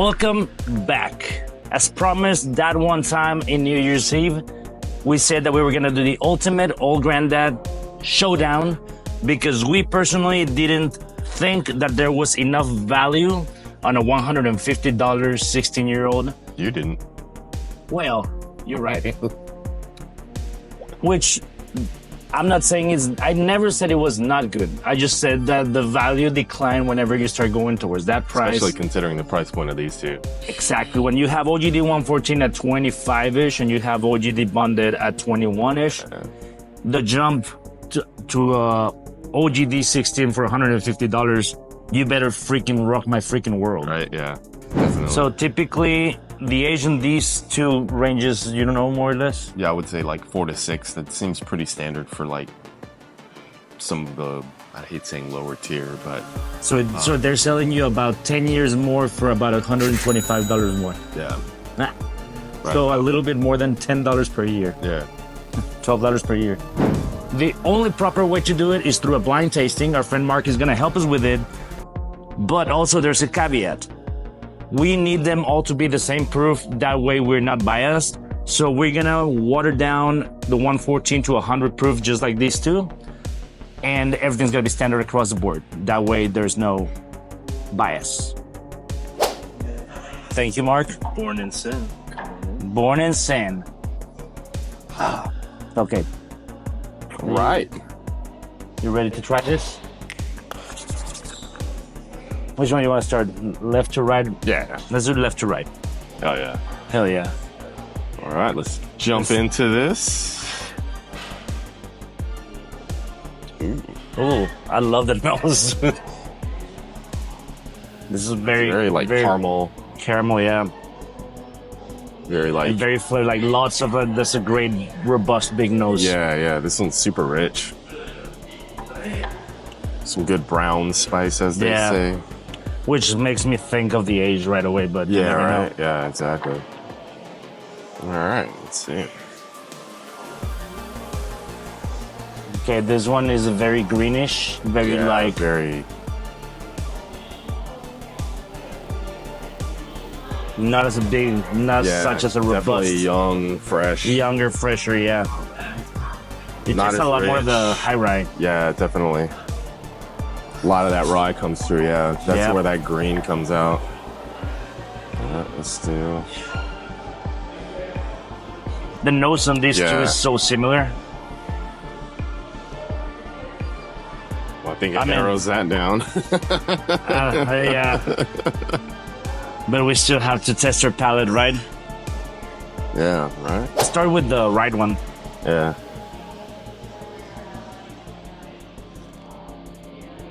Welcome back. As promised, that one time in New Year's Eve, we said that we were gonna do the ultimate old granddad showdown because we personally didn't think that there was enough value on a $150 16-year-old. You didn't. Well, you're right. Which I'm not saying is, I never said it was not good. I just said that the value declined whenever you start going towards that price. Especially considering the price point of these two. Exactly. When you have OGD 114 at 25-ish and you have OGD Bonded at 21-ish, the jump to OGD 16 for $150, you better freaking rock my freaking world. Right, yeah. Definitely. So typically, the age in these two ranges, you don't know, more or less? Yeah, I would say like 4 to 6. That seems pretty standard for like some of the, I hate saying lower tier, but... So they're selling you about 10 years more for about $125 more. Yeah. Right. Right. So a little bit more than $10 per year. Yeah. $12 per year. The only proper way to do it is through a blind tasting. Our friend Mark is going to help us with it. But also there's a caveat. We need them all to be the same proof. That way we're not biased. So we're gonna water down the 114 to 100 proof, just like these two. And everything's gonna be standard across the board. That way there's no bias. Thank you, Mark. Born in sin. Born in sin. Okay. Right. You ready to try this? Which one do you want to start? Left to right? Yeah. Let's do left to right. Oh, yeah. Hell yeah. All right, let's jump into this. Oh, I love that smells. This is very Very caramel. Caramel, yeah. Very like... Very flavor, like lots of it. That's a great, robust, big nose. Yeah, yeah. This one's super rich. Some good brown spice, as they say. Which makes me think of the age right away, but you Yeah, never right. know. Yeah, exactly. All right, let's see. Okay, this one is very greenish, very very... not as a big, not such as a robust. Definitely young, fresh. Younger, fresher, yeah. It Not tastes as a lot more rich. of the high rye. Yeah, definitely. A lot of that rye comes through, yeah. That's where that green comes out. Let's do... The nose on these two is so similar. Well, I think it narrows that down. Yeah. But we still have to test our palate, right? Yeah, right? Let's start with the right one. Yeah.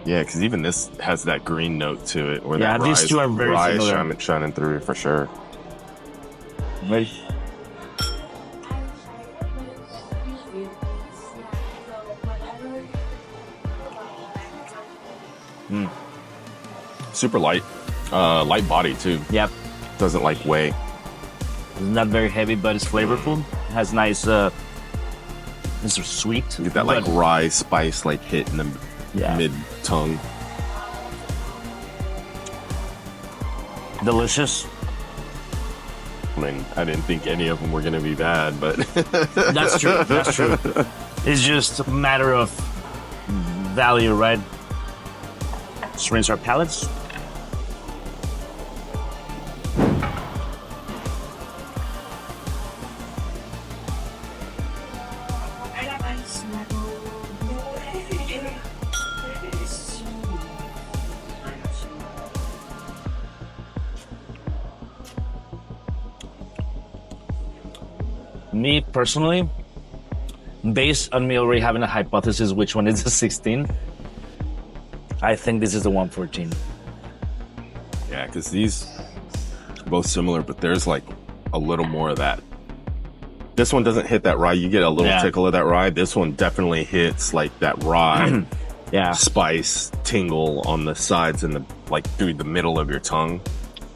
Yeah, because even this has that green note to it. Or that these two are very similar. Shining through for sure. Ready? Super light. Light body, too. Yep. Doesn't like weigh. It's not very heavy, but it's flavorful. It has nice, it's sweet. You get that like rye spice like hit in the mid tongue. Delicious. I mean, I didn't think any of them were going to be bad, but... That's true. That's true. It's just a matter of value, right? Let's rinse our palates. Me personally, based on me already having a hypothesis which one is the 16, I think this is the 114. Yeah, because these are both similar, but there's like a little more of that. This one doesn't hit that rye. You get a little tickle of that rye. This one definitely hits like that rye spice tingle on the sides and the like through the middle of your tongue.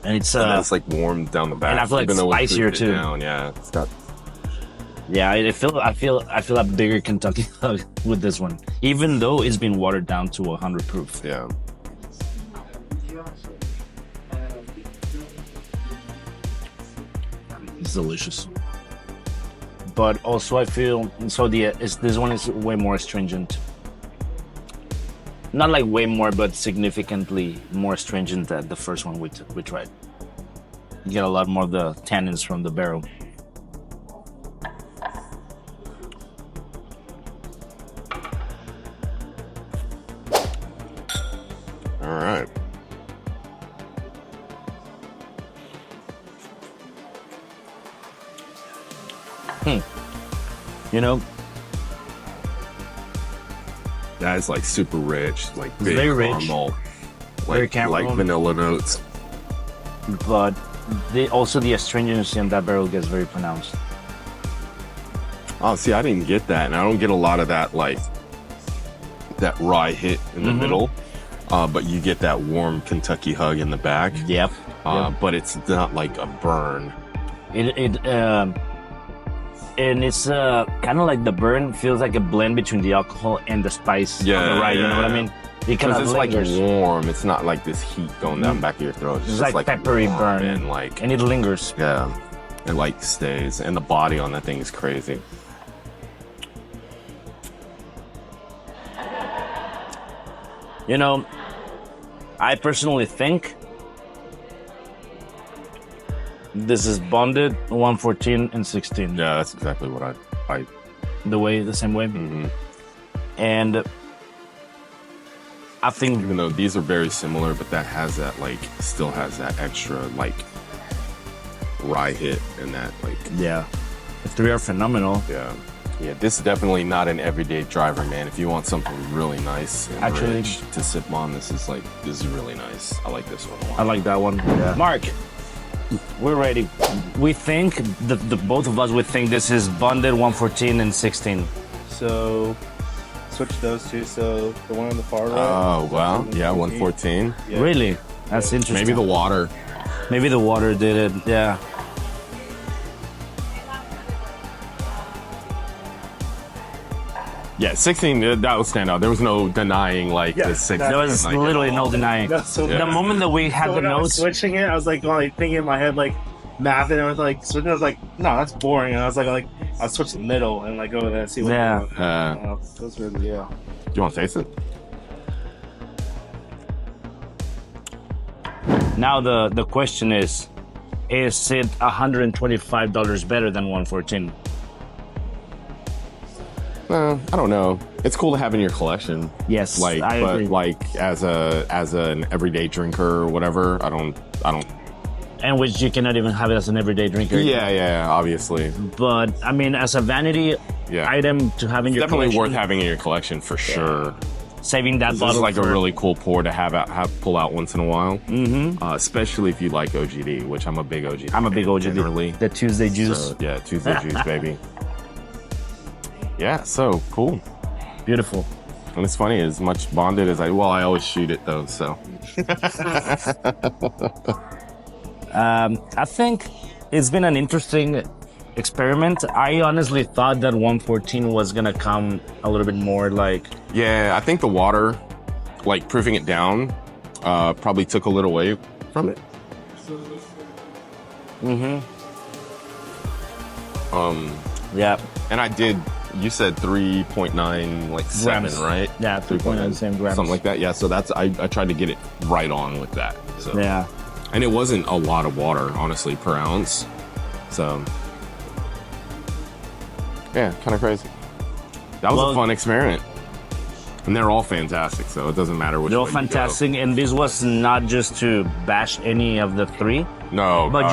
And it's like warm down the back. And I feel like spicier too. Yeah, it's got... Yeah, I feel a bigger Kentucky with this one, even though it's been watered down to 100 proof. Yeah. It's delicious. But also I feel, so this one is way more astringent. Not like way more, but significantly more astringent than the first one we tried. You get a lot more of the tannins from the barrel. All right. You know, that is like super rich, like big very rich, caramel, very caramel, like vanilla notes. But also the astringency in that barrel gets very pronounced. Oh, see, I didn't get that, and I don't get a lot of that, like that rye hit in the middle. But you get that warm Kentucky hug in the back. Yep. But it's not like a burn. And it's kind of like the burn feels like a blend between the alcohol and the spice of the rye. You know what I mean? It kind of it's lingers. like warm. It's not like this heat going down back of your throat. It's just like peppery burn, and it lingers. Yeah, it like stays, and the body on that thing is crazy. You know, I personally think this is bonded 114 and 16. Yeah, that's exactly what I the same way. And I think, even though these are very similar, but that has that still has that extra rye hit and that yeah, the three are phenomenal. Yeah, this is definitely not an everyday driver, man. If you want something really nice and rich to sip on, this is really nice. I like this one a lot. I like that one. Yeah. Mark, we're ready. We think the both of us would think this is bonded 114 and 16. So switch those two. So the one on the far right. Oh wow, yeah, 114. Yeah. Really? That's interesting. Maybe the water. Maybe the water did it. Yeah. Yeah, 16, that would stand out. There was no denying the 16. There was literally no denying. The moment that we had the when I was notes, switching it, I was thinking in my head math, and I was switching. I was like, no, that's boring. And I was I'll switch the middle and go there and see what. Those really, Do you want to taste it? now the question is it $125 better than 114? I don't know. It's cool to have in your collection. Yes, I agree. But as an everyday drinker or whatever, I don't. And which you cannot even have it as an everyday drinker. Yeah, obviously. But I mean, as a vanity item to have in your definitely collection, worth having in your collection for sure. Saving that This bottle is a really cool pour to have pull out once in a while. Especially if you like OGD, which I'm a big OGD. I'm a big OGD. Generally. The Tuesday juice. So, yeah, Tuesday juice, baby. Yeah, so cool. Beautiful. And it's funny, as much bonded as I always shoot it though, so. I think it's been an interesting experiment. I honestly thought that 114 was gonna come a little bit more Yeah, I think the water, proofing it down, probably took a little away from it. Yeah. And I did. You said 3.9, 7, right? Yeah, 3.9 same grams. Something like that. Yeah. So I tried to get it right on with that. So. Yeah. And it wasn't a lot of water, honestly, per ounce. So. Yeah, kind of crazy. That was a fun experiment. And they're all fantastic, so it doesn't matter which. They're all fantastic, and this was not just to bash any of the three. No, but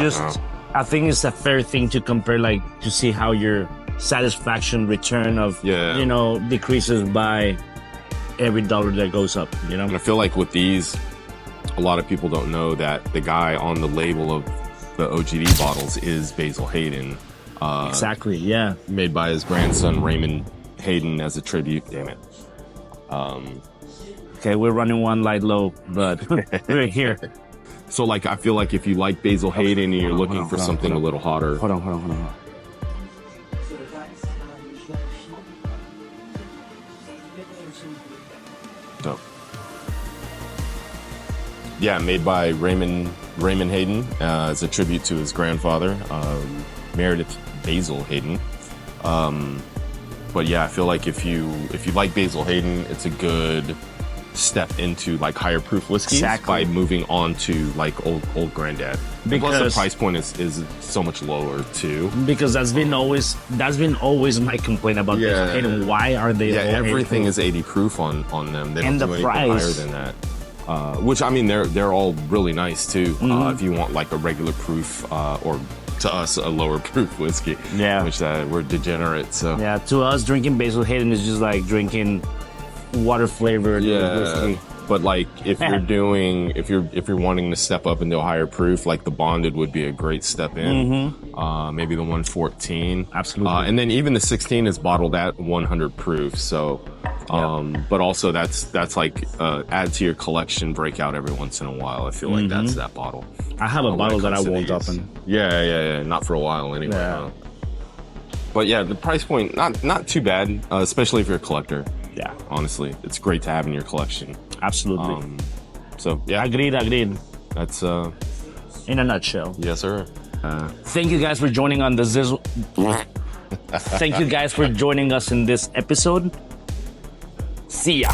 I think it's a fair thing to compare, to see how your satisfaction return of decreases by every dollar that goes up. And I feel like with these, a lot of people don't know that the guy on the label of the OGD bottles is Basil Hayden. Exactly. Yeah. Made by his grandson Raymond Hayden as a tribute. Damn it. Okay, we're running one light low, but we're here. So, I feel like if you like Basil Hayden and you're looking for something a little hotter. Hold on. Oh. Yeah, made by Raymond Raymond Hayden as a tribute to his grandfather, Meredith Basil Hayden. But yeah, I feel like if you like Basil Hayden, it's a good step into like higher proof whiskeys by moving on to like old granddad. Because the price point is so much lower too. Because that's been always my complaint about Basil Hayden. Why are they? Yeah, everything is 80 proof on them. They don't do anything higher than that. Which I mean, they're all really nice too. If you want like a regular proof or to us a lower proof whiskey, which we're degenerate. So yeah, to us drinking Basil Hayden is just like drinking water flavored whiskey. But like if you're doing if you're wanting to step up into a higher proof, like the bonded would be a great step in. Maybe the 114. Absolutely. And then even the 16 is bottled at 100 proof. So but also that's like add to your collection, break out every once in a while. I feel like that's that bottle. I have a bottle that I won't open. Yeah. Not for a while anyway. Yeah. But yeah, the price point not too bad, especially if you're a collector. Yeah, honestly, it's great to have in your collection. Absolutely. So yeah, agreed. That's in a nutshell. Yes, sir. Thank you guys for joining on this. Thank you guys for joining us in this episode. See ya.